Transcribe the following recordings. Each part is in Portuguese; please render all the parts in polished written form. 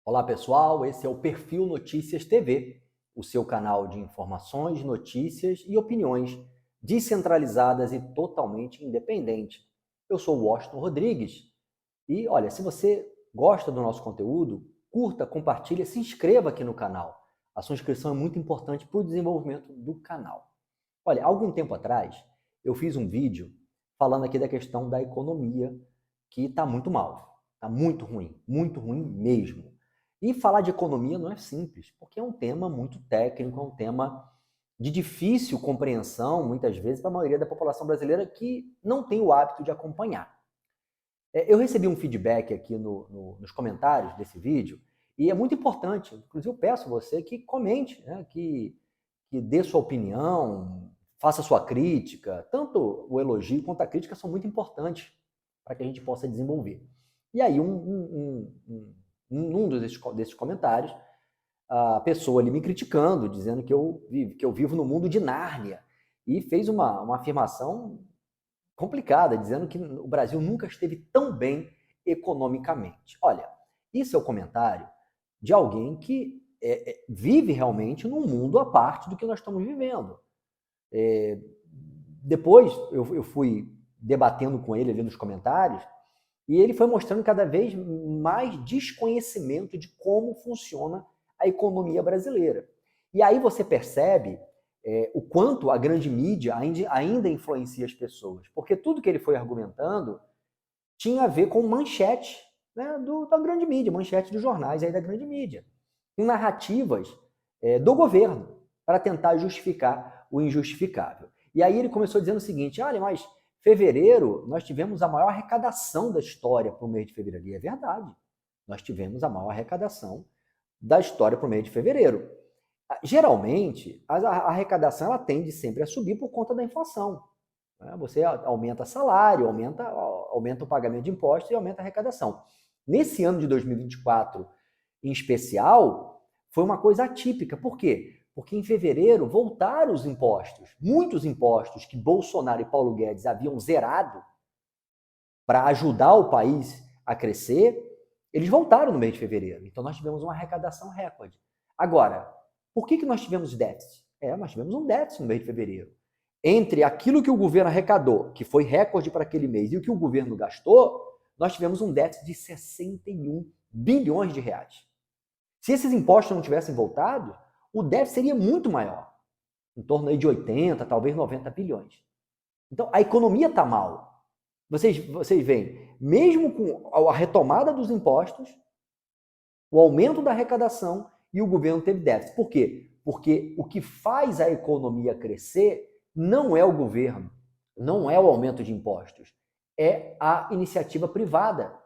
Olá pessoal, esse é o Perfil Notícias TV, o seu canal de informações, notícias e opiniões descentralizadas e totalmente independente. Eu sou o Washington Rodrigues e olha, se você gosta do nosso conteúdo, curta, compartilha, se inscreva aqui no canal. A sua inscrição é muito importante para o desenvolvimento do canal. Olha, há algum tempo atrás eu fiz um vídeo falando aqui da questão da economia que está muito mal, está muito ruim mesmo. E falar de economia não é simples, porque é um tema muito técnico, é um tema de difícil compreensão, muitas vezes, para a maioria da população brasileira que não tem o hábito de acompanhar. Eu recebi um feedback aqui nos comentários desse vídeo, e é muito importante, inclusive eu peço a você que comente, né, que dê sua opinião, faça sua crítica, tanto o elogio quanto a crítica são muito importantes para que a gente possa desenvolver. E aí, num desses comentários, a pessoa ali me criticando, dizendo que eu vivo no mundo de Nárnia, e fez uma afirmação complicada, dizendo que o Brasil nunca esteve tão bem economicamente. Olha, isso é o comentário de alguém que vive realmente num mundo à parte do que nós estamos vivendo. Depois eu fui debatendo com ele ali nos comentários, e ele foi mostrando cada vez mais desconhecimento de como funciona a economia brasileira. E aí você percebe o quanto a grande mídia ainda influencia as pessoas. Porque tudo que ele foi argumentando tinha a ver com manchete, né, da grande mídia, manchete dos jornais aí da grande mídia. Com narrativas do governo para tentar justificar o injustificável. E aí ele começou dizendo o seguinte: olha, mas fevereiro, nós tivemos a maior arrecadação da história para o mês de fevereiro. E é verdade. Nós tivemos a maior arrecadação da história para o mês de fevereiro. Geralmente, a arrecadação ela tende sempre a subir por conta da inflação. Você aumenta salário, aumenta o pagamento de impostos e aumenta a arrecadação. Nesse ano de 2024, em especial, foi uma coisa atípica. Por quê? Porque em fevereiro voltaram os impostos. Muitos impostos que Bolsonaro e Paulo Guedes haviam zerado para ajudar o país a crescer, eles voltaram no mês de fevereiro. Então nós tivemos uma arrecadação recorde. Agora, por que nós tivemos déficit? Nós tivemos um déficit no mês de fevereiro. Entre aquilo que o governo arrecadou, que foi recorde para aquele mês, e o que o governo gastou, nós tivemos um déficit de 61 bilhões de reais. Se esses impostos não tivessem voltado, o déficit seria muito maior, em torno aí de 80, talvez 90 bilhões. Então, a economia está mal. Vocês veem, mesmo com a retomada dos impostos, o aumento da arrecadação e o governo teve déficit. Por quê? Porque o que faz a economia crescer não é o governo, não é o aumento de impostos, é a iniciativa privada.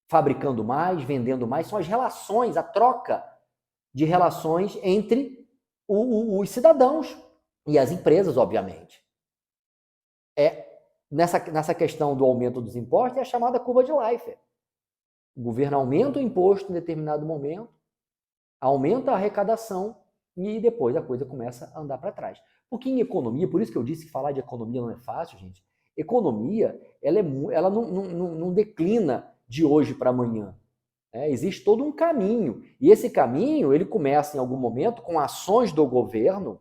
Fabricando mais, vendendo mais, são as relações, a troca de relações entre os cidadãos e as empresas, obviamente. Nessa questão do aumento dos impostos, é a chamada curva de Laffer. O governo aumenta o imposto em determinado momento, aumenta a arrecadação e depois a coisa começa a andar para trás. Porque em economia, por isso que eu disse que falar de economia não é fácil, gente. Economia, ela não declina de hoje para amanhã. Existe todo um caminho. E esse caminho, ele começa em algum momento com ações do governo,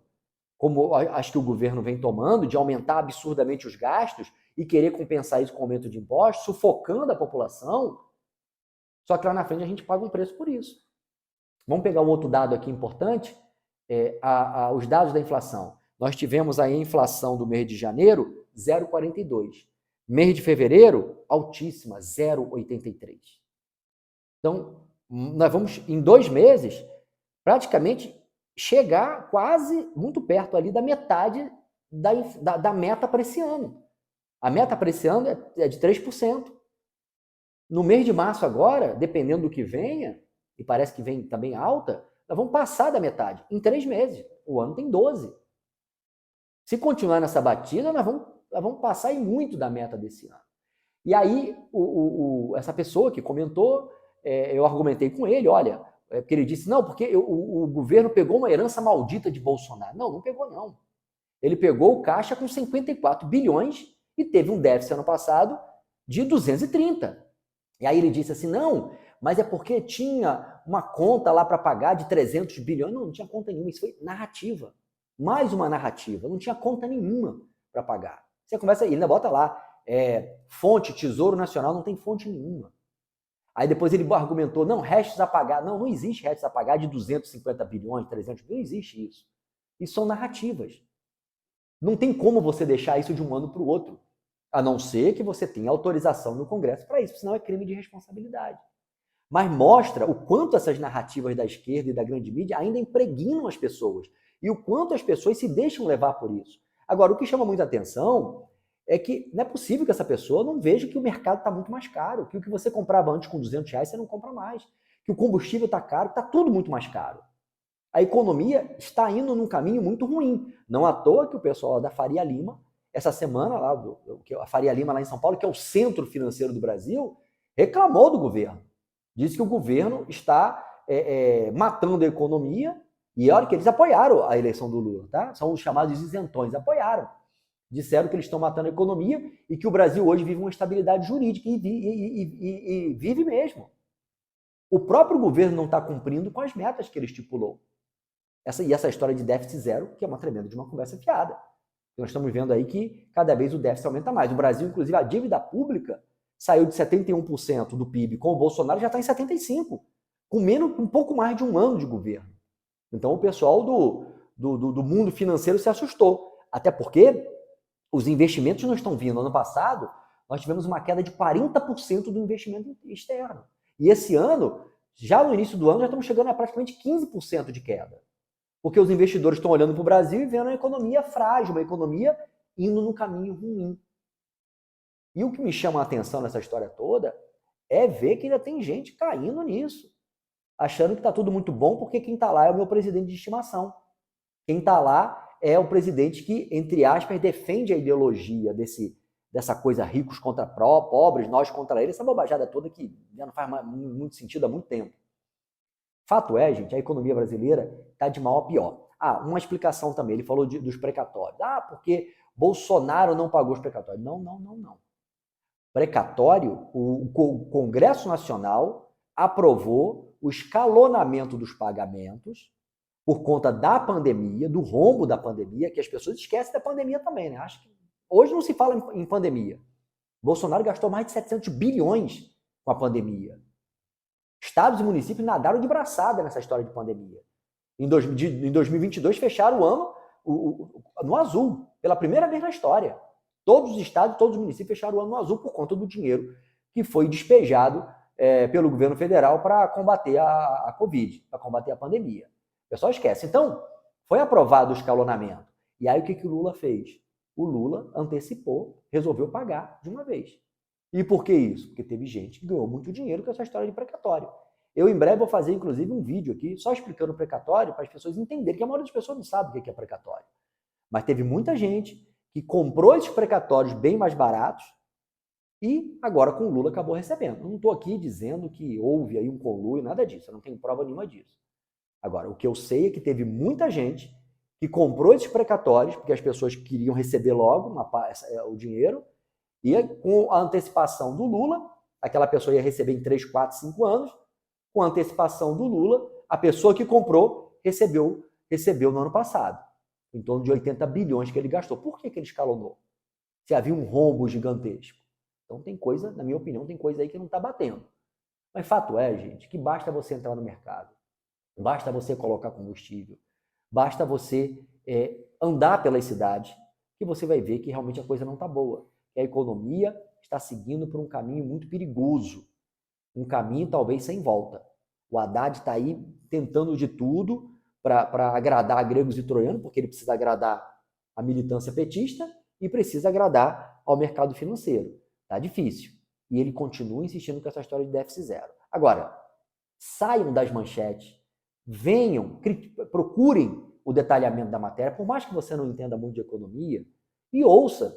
como as que o governo vem tomando, de aumentar absurdamente os gastos e querer compensar isso com aumento de impostos, sufocando a população. Só que lá na frente a gente paga um preço por isso. Vamos pegar um outro dado aqui importante, os dados da inflação. Nós tivemos aí a inflação do mês de janeiro, 0,42. Mês de fevereiro, altíssima, 0,83. Então, nós vamos, em 2 meses, praticamente chegar quase muito perto ali da metade da meta para esse ano. A meta para esse ano é de 3%. No mês de março agora, dependendo do que venha, e parece que vem também alta, nós vamos passar da metade em 3 meses. O ano tem 12. Se continuar nessa batida, nós vamos passar e muito da meta desse ano. E aí, essa pessoa que comentou, eu argumentei com ele, olha, porque ele disse, não, porque o governo pegou uma herança maldita de Bolsonaro. Não pegou não. Ele pegou o caixa com 54 bilhões e teve um déficit ano passado de 230. E aí ele disse assim, não, Mas é porque tinha uma conta lá para pagar de 300 bilhões. Não tinha conta nenhuma. Isso foi narrativa. Mais uma narrativa. Não tinha conta nenhuma para pagar. Você conversa aí, ainda bota lá, fonte Tesouro Nacional, não tem fonte nenhuma. Aí depois ele argumentou, não, restos a pagar. Não existe restos a pagar de 250 bilhões, 300 bilhões, não existe isso. Isso são narrativas. Não tem como você deixar isso de um ano para o outro, a não ser que você tenha autorização no Congresso para isso, senão é crime de responsabilidade. Mas mostra o quanto essas narrativas da esquerda e da grande mídia ainda impregnam as pessoas e o quanto as pessoas se deixam levar por isso. Agora, o que chama muita atenção é que não é possível que essa pessoa não veja que o mercado está muito mais caro, que o que você comprava antes com R$200 você não compra mais, que o combustível está caro, está tudo muito mais caro. A economia está indo num caminho muito ruim. Não à toa que o pessoal da Faria Lima, essa semana, lá, a Faria Lima lá em São Paulo, que é o centro financeiro do Brasil, reclamou do governo. Disse que o governo está matando a economia, e olha que eles apoiaram a eleição do Lula, tá? São os chamados isentões, apoiaram. Disseram que eles estão matando a economia e que o Brasil hoje vive uma estabilidade jurídica, e vive mesmo. O próprio governo não está cumprindo com as metas que ele estipulou. Essa história de déficit zero, que é uma tremenda de uma conversa fiada. Nós estamos vendo aí que cada vez o déficit aumenta mais. O Brasil, inclusive, a dívida pública saiu de 71% do PIB com o Bolsonaro, já está em 75%, com um pouco mais de um ano de governo. Então o pessoal do mundo financeiro se assustou. Até porque os investimentos não estão vindo. Ano passado, nós tivemos uma queda de 40% do investimento externo. E esse ano, já no início do ano, já estamos chegando a praticamente 15% de queda. Porque os investidores estão olhando para o Brasil e vendo a economia frágil, uma economia indo num caminho ruim. E o que me chama a atenção nessa história toda é ver que ainda tem gente caindo nisso, achando que está tudo muito bom porque quem está lá é o meu presidente de estimação. Quem está lá é o presidente que, entre aspas, defende a ideologia dessa coisa ricos contra pobres, nós contra eles, essa bobajada toda que já não faz muito sentido há muito tempo. Fato é, gente, a economia brasileira está de mal a pior. Uma explicação também, ele falou dos precatórios. Porque Bolsonaro não pagou os precatórios. Não. Precatório, o Congresso Nacional aprovou o escalonamento dos pagamentos por conta da pandemia, do rombo da pandemia, que as pessoas esquecem da pandemia também, né? Acho que hoje não se fala em pandemia. Bolsonaro gastou mais de 700 bilhões com a pandemia. Estados e municípios nadaram de braçada nessa história de pandemia. Em 2022 fecharam o ano no azul, pela primeira vez na história. Todos os estados, todos os municípios fecharam o ano no azul por conta do dinheiro que foi despejado pelo governo federal para combater a Covid, para combater a pandemia. O pessoal esquece. Então, foi aprovado o escalonamento. E aí o que o Lula fez? O Lula antecipou, resolveu pagar de uma vez. E por que isso? Porque teve gente que ganhou muito dinheiro com essa história de precatório. Eu, em breve, vou fazer, inclusive, um vídeo aqui só explicando o precatório para as pessoas entenderem, que a maioria das pessoas não sabe o que é precatório. Mas teve muita gente que comprou esses precatórios bem mais baratos e agora com o Lula acabou recebendo. Eu não estou aqui dizendo que houve aí um conluio, nada disso. Eu não tenho prova nenhuma disso. Agora, o que eu sei é que teve muita gente que comprou esses precatórios porque as pessoas queriam receber logo o dinheiro. E com a antecipação do Lula, aquela pessoa ia receber em 3, 4, 5 anos. Com a antecipação do Lula, a pessoa que comprou recebeu no ano passado, em torno de 80 bilhões que ele gastou. Por que ele escalonou? Se havia um rombo gigantesco. Então tem coisa, na minha opinião, tem coisa aí que não está batendo. Mas fato é, gente, que basta você entrar no mercado, basta você colocar combustível, basta você andar pelas cidades, que você vai ver que realmente a coisa não está boa. Que a economia está seguindo por um caminho muito perigoso, um caminho talvez sem volta. O Haddad está aí tentando de tudo para agradar gregos e troianos, porque ele precisa agradar a militância petista e precisa agradar ao mercado financeiro. Está difícil. E ele continua insistindo com essa história de déficit zero. Agora, saiam das manchetes, venham, procurem o detalhamento da matéria, por mais que você não entenda muito de economia, e ouça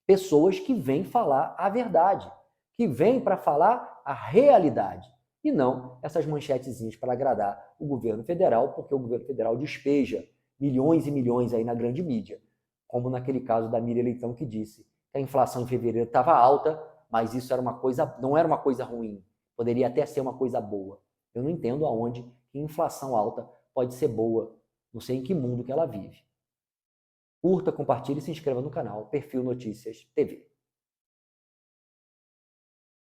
pessoas que vêm falar a verdade, que vêm para falar a realidade, e não essas manchetezinhas para agradar o governo federal, porque o governo federal despeja milhões e milhões aí na grande mídia, como naquele caso da Miriam Leitão, que disse que a inflação em fevereiro estava alta, mas isso era não era uma coisa ruim, Poderia até ser uma coisa boa. Eu não entendo aonde inflação alta pode ser boa. Não sei em que mundo que ela vive. Curta, compartilhe e se inscreva no canal Perfil Notícias TV.